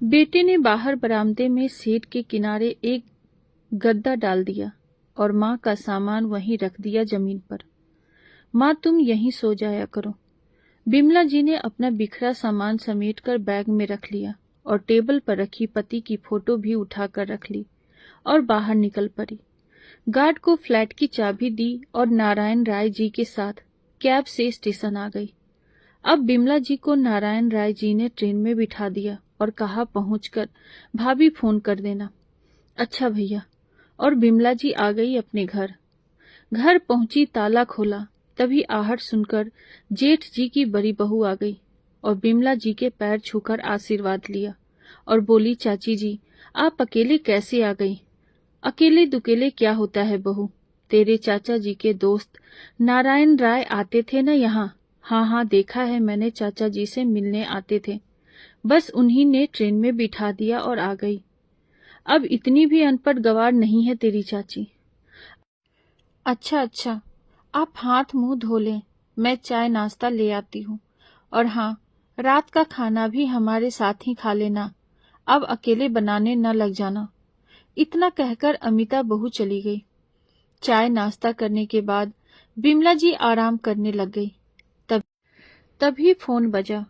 बेटे ने बाहर बरामदे में सीट के किनारे एक गद्दा डाल दिया और माँ का सामान वहीं रख दिया जमीन पर। माँ, तुम यहीं सो जाया करो। बिमला जी ने अपना बिखरा सामान समेटकर बैग में रख लिया और टेबल पर रखी पति की फोटो भी उठाकर रख ली और बाहर निकल पड़ी। गार्ड को फ्लैट की चाबी दी और नारायण राय जी के साथ कैब से स्टेशन आ गई। अब बिमला जी को नारायण राय जी ने ट्रेन में बिठा दिया और कहा पहुंचकर भाभी फोन कर देना। अच्छा भैया। और बिमला जी आ गई अपने घर। घर पहुंची, ताला खोला, तभी आहट सुनकर जेठ जी की बड़ी बहू आ गई और बिमला जी के पैर छूकर आशीर्वाद लिया और बोली, चाची जी आप अकेले कैसे आ गई? अकेले दुकेले क्या होता है बहू, तेरे चाचा जी के दोस्त नारायण राय आते थे ना यहाँ। हाँ हाँ, देखा है मैंने, चाचा जी से मिलने आते थे। बस उन्हीं ने ट्रेन में बिठा दिया और आ गई। अब इतनी भी अनपढ़ गवार नहीं है तेरी चाची। अच्छा अच्छा, आप हाथ मुंह धो लें, मैं चाय नाश्ता ले आती हूँ। और हाँ, रात का खाना भी हमारे साथ ही खा लेना, अब अकेले बनाने न लग जाना। इतना कहकर अमिता बहू चली गई। चाय नाश्ता करने के बाद बिमला जी आराम करने लग गई। तभी फोन बजा।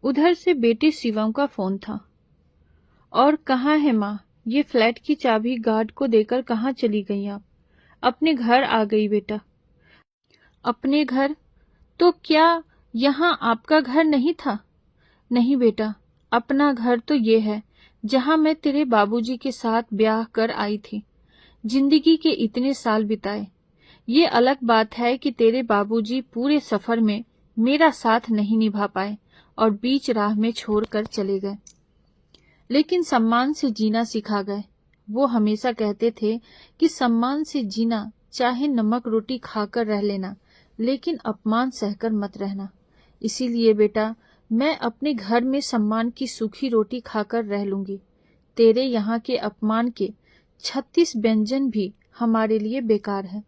उधर से बेटे शिवम का फोन था। और कहाँ है माँ? ये फ्लैट की चाबी गार्ड को देकर कहाँ चली गई आप? अपने घर आ गई बेटा। अपने घर? तो क्या यहाँ आपका घर नहीं था? नहीं बेटा, अपना घर तो ये है जहाँ मैं तेरे बाबूजी के साथ ब्याह कर आई थी, जिंदगी के इतने साल बिताए। ये अलग बात है कि तेरे बाबूजी पूरे सफर में मेरा साथ नहीं निभा पाए और बीच राह में छोड़कर चले गए, लेकिन सम्मान से जीना सिखा गए। वो हमेशा कहते थे कि सम्मान से जीना, चाहे नमक रोटी खाकर रह लेना, लेकिन अपमान सहकर मत रहना। इसीलिए बेटा, मैं अपने घर में सम्मान की सूखी रोटी खाकर रह लूंगी। तेरे यहाँ के अपमान के 36 व्यंजन भी हमारे लिए बेकार है।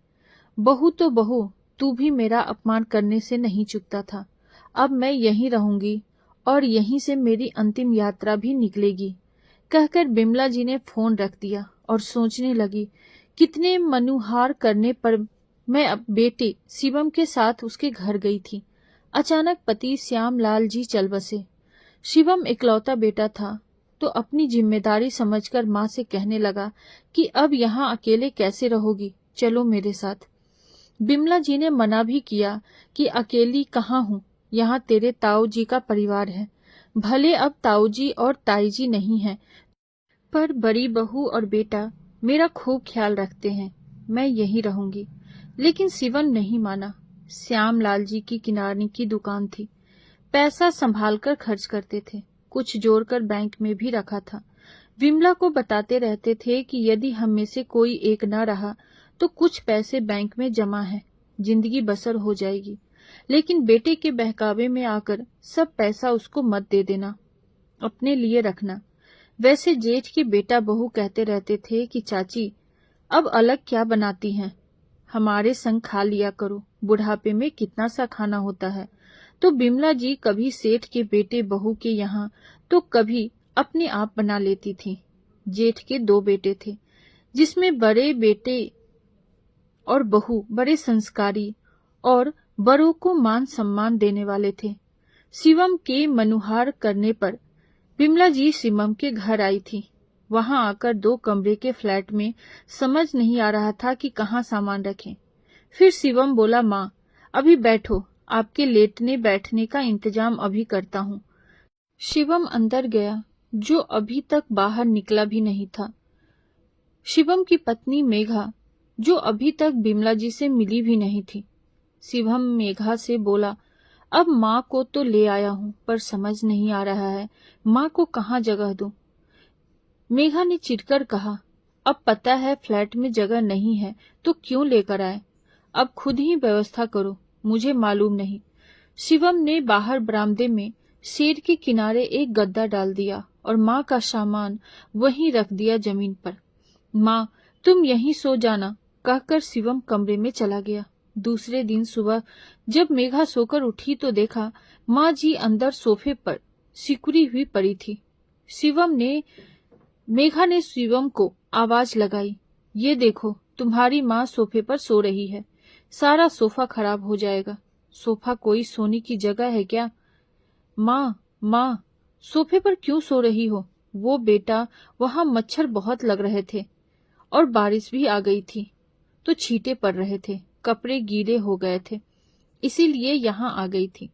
बहू तो बहू, तू भी मेरा अपमान करने से नहीं चूकता था। अब मैं यहीं रहूंगी और यहीं से मेरी अंतिम यात्रा भी निकलेगी। कहकर बिमला जी ने फोन रख दिया और सोचने लगी, कितने मनुहार करने पर मैं अब बेटे शिवम के साथ उसके घर गई थी। अचानक पति श्यामलाल जी चल बसे। शिवम इकलौता बेटा था तो अपनी जिम्मेदारी समझकर माँ से कहने लगा कि अब यहाँ अकेले कैसे रहोगी, चलो मेरे साथ। बिमला जी ने मना भी किया कि अकेली कहाँ हूँ, यहाँ तेरे ताऊ जी का परिवार है। भले अब ताऊ जी और ताई जी नहीं हैं, पर बड़ी बहू और बेटा मेरा खूब ख्याल रखते हैं, मैं यहीं रहूंगी। लेकिन शिवम नहीं माना। श्यामलाल जी की किराने की दुकान थी, पैसा संभाल कर खर्च करते थे, कुछ जोड़कर बैंक में भी रखा था। विमला को बताते रहते थे कि यदि हम में से कोई एक न रहा तो कुछ पैसे बैंक में जमा है, जिंदगी बसर हो जाएगी। लेकिन बेटे के बहकावे में आकर सब पैसा उसको मत दे देना, अपने लिए रखना। वैसे जेठ के बेटा बहू कहते रहते थे कि चाची अब अलग क्या बनाती हैं, हमारे संग खा लिया करो, बुढ़ापे में कितना सा खाना होता है। तो बिमला जी कभी सेठ के बेटे बहू के यहाँ तो कभी अपने आप बना लेती थी। जेठ के 2 बेटे थे, जिसमें बड़े बेटे और बहू बड़े संस्कारी और बड़ों को मान सम्मान देने वाले थे। शिवम के मनुहार करने पर बिमला जी शिवम के घर आई थी। वहां आकर 2 कमरे के फ्लैट में समझ नहीं आ रहा था कि कहाँ सामान रखें। फिर शिवम बोला, माँ अभी बैठो, आपके लेटने बैठने का इंतजाम अभी करता हूँ। शिवम अंदर गया, जो अभी तक बाहर निकला भी नहीं था। शिवम की पत्नी मेघा, जो अभी तक बिमला जी से मिली भी नहीं थी। शिवम मेघा से बोला, अब माँ को तो ले आया हूँ, पर समझ नहीं आ रहा है माँ को कहाँ जगह दूं। मेघा ने चिढ़कर कहा, अब पता है फ्लैट में जगह नहीं है तो क्यों लेकर आए, अब खुद ही व्यवस्था करो, मुझे मालूम नहीं। शिवम ने बाहर बरामदे में शेड के किनारे एक गद्दा डाल दिया और माँ का सामान वहीं रख दिया जमीन पर। माँ तुम यहीं सो जाना, कहकर शिवम कमरे में चला गया। दूसरे दिन सुबह जब मेघा सोकर उठी तो देखा माँ जी अंदर सोफे पर सिकुड़ी हुई पड़ी थी। मेघा ने शिवम को आवाज लगाई, ये देखो तुम्हारी माँ सोफे पर सो रही है, सारा सोफा खराब हो जाएगा। सोफा कोई सोने की जगह है क्या? माँ, सोफे पर क्यों सो रही हो? वो बेटा, वहां मच्छर बहुत लग रहे थे और बारिश भी आ गई थी तो छींटे पड़ रहे थे, कपड़े गीले हो गए थे, इसीलिए यहाँ आ गई थी।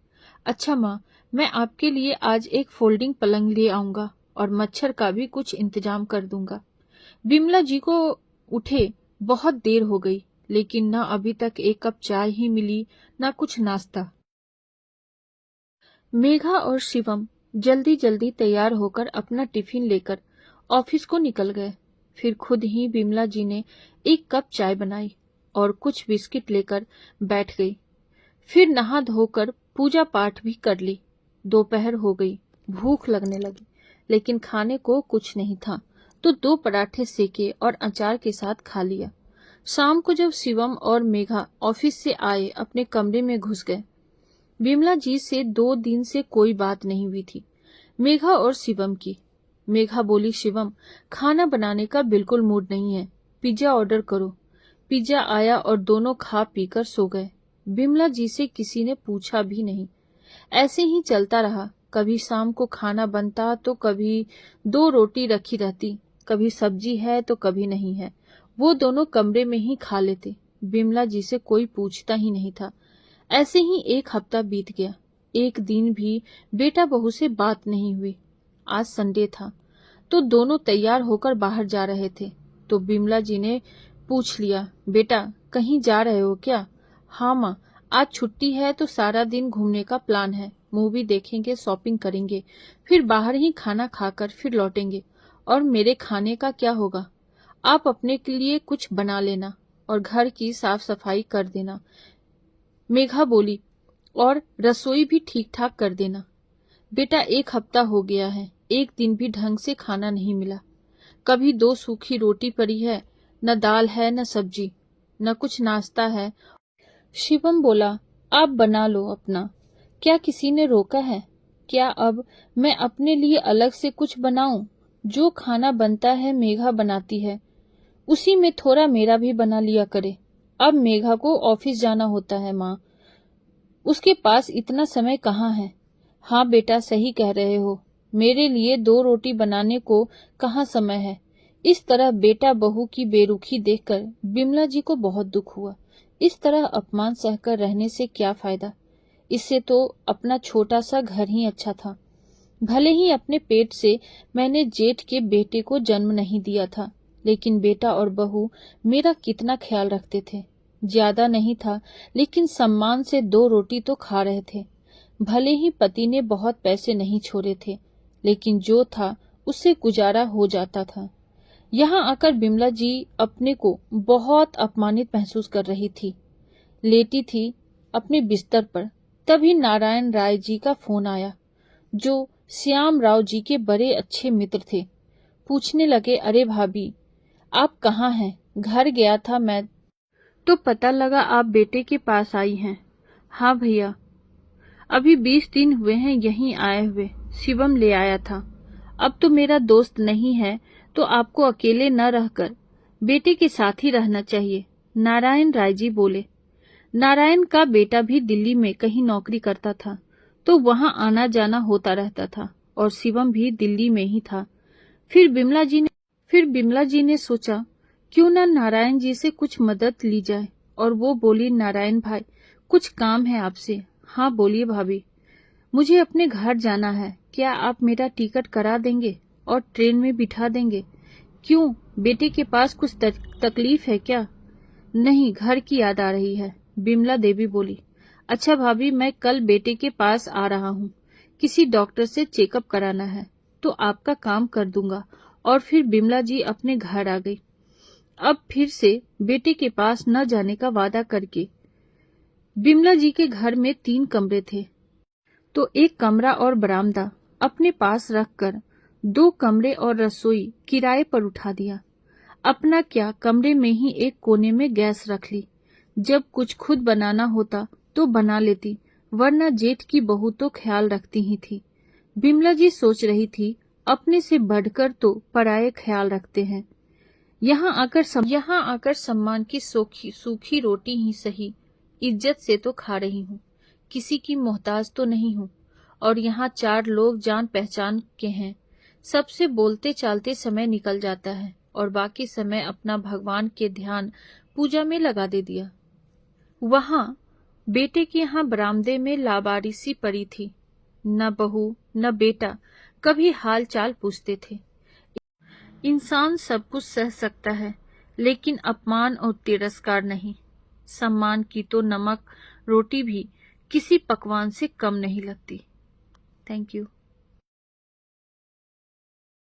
अच्छा माँ, मैं आपके लिए आज एक फोल्डिंग पलंग ले आऊंगा और मच्छर का भी कुछ इंतजाम कर दूंगा। बिमला जी को उठे बहुत देर हो गई, लेकिन न अभी तक एक कप चाय ही मिली, न कुछ नाश्ता। मेघा और शिवम जल्दी जल्दी तैयार होकर अपना टिफिन लेकर ऑफिस को निकल गए। फिर खुद ही बिमला जी ने एक कप चाय बनाई और कुछ बिस्किट लेकर बैठ गई। फिर नहा धोकर पूजा पाठ भी कर ली। दोपहर हो गई, भूख लगने लगी, लेकिन खाने को कुछ नहीं था, तो 2 पराठे सेके और अचार के साथ खा लिया। शाम को जब शिवम और मेघा ऑफिस से आए, अपने कमरे में घुस गए। बिमला जी से 2 दिन से कोई बात नहीं हुई थी, मेघा और शिवम की। मेघा बोली, शिवम, खाना बनाने का बिल्कुल मूड नहीं है, पिज्जा ऑर्डर करो। पिज्जा आया और दोनों खा पीकर सो गए। बिमला जी से किसी ने पूछा भी नहीं। ऐसे ही चलता रहा। कभी शाम को खाना बनता तो कभी 2 रोटी रखी रहती, कभी सब्जी है तो कभी नहीं है। वो दोनों कमरे में ही खा लेते। बिमला जी से कोई पूछता ही नहीं था। ऐसे ही 1 हफ्ता बीत गया। एक दिन भी बेटा बहू से बात नहीं हुई। आज संडे था तो दोनों तैयार होकर बाहर जा रहे थे, तो बिमला जी ने पूछ लिया, बेटा कहीं जा रहे हो क्या? हाँ माँ, आज छुट्टी है तो सारा दिन घूमने का प्लान है, मूवी देखेंगे, शॉपिंग करेंगे, फिर बाहर ही खाना खाकर फिर लौटेंगे। और मेरे खाने का क्या होगा? आप अपने के लिए कुछ बना लेना और घर की साफ सफाई कर देना, मेघा बोली, और रसोई भी ठीक ठाक कर देना। बेटा 1 हफ्ता हो गया है, एक दिन भी ढंग से खाना नहीं मिला। कभी 2 सूखी रोटी पड़ी है, न दाल है न सब्जी, न कुछ नाश्ता है। शिवम बोला, आप बना लो अपना, क्या किसी ने रोका है? क्या अब मैं अपने लिए अलग से कुछ बनाऊं? जो खाना बनता है मेघा बनाती है, उसी में थोड़ा मेरा भी बना लिया करे। अब मेघा को ऑफिस जाना होता है माँ, उसके पास इतना समय कहाँ है? हाँ बेटा, सही कह रहे हो, मेरे लिए 2 रोटी बनाने को कहाँ समय है। इस तरह बेटा बहू की बेरुखी देखकर बिमला जी को बहुत दुख हुआ। इस तरह अपमान सहकर रहने से क्या फायदा? इससे तो अपना छोटा सा घर ही अच्छा था। भले ही अपने पेट से मैंने जेठ के बेटे को जन्म नहीं दिया था, लेकिन बेटा और बहू मेरा कितना ख्याल रखते थे। ज्यादा नहीं था, लेकिन सम्मान से 2 रोटी तो खा रहे थे। भले ही पति ने बहुत पैसे नहीं छोड़े थे, लेकिन जो था उससे गुजारा हो जाता था। यहाँ आकर बिमला जी अपने को बहुत अपमानित महसूस कर रही थी। लेटी थी अपने बिस्तर पर, तभी नारायण राय जी का फोन आया, जो श्याम राव जी के बड़े अच्छे मित्र थे। पूछने लगे, अरे भाभी, आप कहाँ हैं? घर गया था मैं तो पता लगा आप बेटे के पास आई हैं। हाँ भैया, अभी 20 दिन हुए हैं यहीं आए हुए, शिवम ले आया था। अब तो मेरा दोस्त नहीं है, तो आपको अकेले न रहकर बेटे के साथ ही रहना चाहिए, नारायण राय जी बोले। नारायण का बेटा भी दिल्ली में कहीं नौकरी करता था, तो वहां आना जाना होता रहता था, और शिवम भी दिल्ली में ही था। फिर बिमला जी ने सोचा, क्यों न नारायण जी से कुछ मदद ली जाए, और वो बोली, नारायण भाई, कुछ काम है आपसे। हाँ बोलिए भाभी। मुझे अपने घर जाना है, क्या आप मेरा टिकट करा देंगे और ट्रेन में बिठा देंगे? क्यों, बेटे के पास कुछ तकलीफ है क्या? नहीं, घर की याद आ रही है, बिमला देवी बोली। अच्छा भाभी, मैं कल बेटे के पास आ रहा हूँ, किसी डॉक्टर से चेकअप कराना है, तो आपका काम कर दूंगा। और फिर बिमला जी अपने घर आ गई। अब फिर से बेटे के पास न जाने का वादा करके। बिमला जी के घर में 3 कमरे थे, तो एक कमरा और बरामदा अपने पास रखकर 2 कमरे और रसोई किराए पर उठा दिया। अपना क्या, कमरे में ही एक कोने में गैस रख ली। जब कुछ खुद बनाना होता तो बना लेती, वरना जेठ की बहू तो ख्याल रखती ही थी। बिमला जी सोच रही थी, अपने से बढ़कर तो पराये ख्याल रखते हैं। यहाँ आकर सम्मान की सूखी रोटी ही सही, इज्जत से तो खा रही हूँ, किसी की मोहताज तो नहीं हूँ। और यहाँ 4 लोग जान पहचान के हैं, सबसे बोलते चालते समय निकल जाता है और बाकी समय अपना भगवान के ध्यान पूजा में लगा दे दिया। वहां बेटे के यहाँ बरामदे में लावारिसी पड़ी थी, न बहू न बेटा कभी हाल चाल पूछते थे। इंसान सब कुछ सह सकता है, लेकिन अपमान और तिरस्कार नहीं। सम्मान की तो नमक रोटी भी किसी पकवान से कम नहीं लगती। Thank you.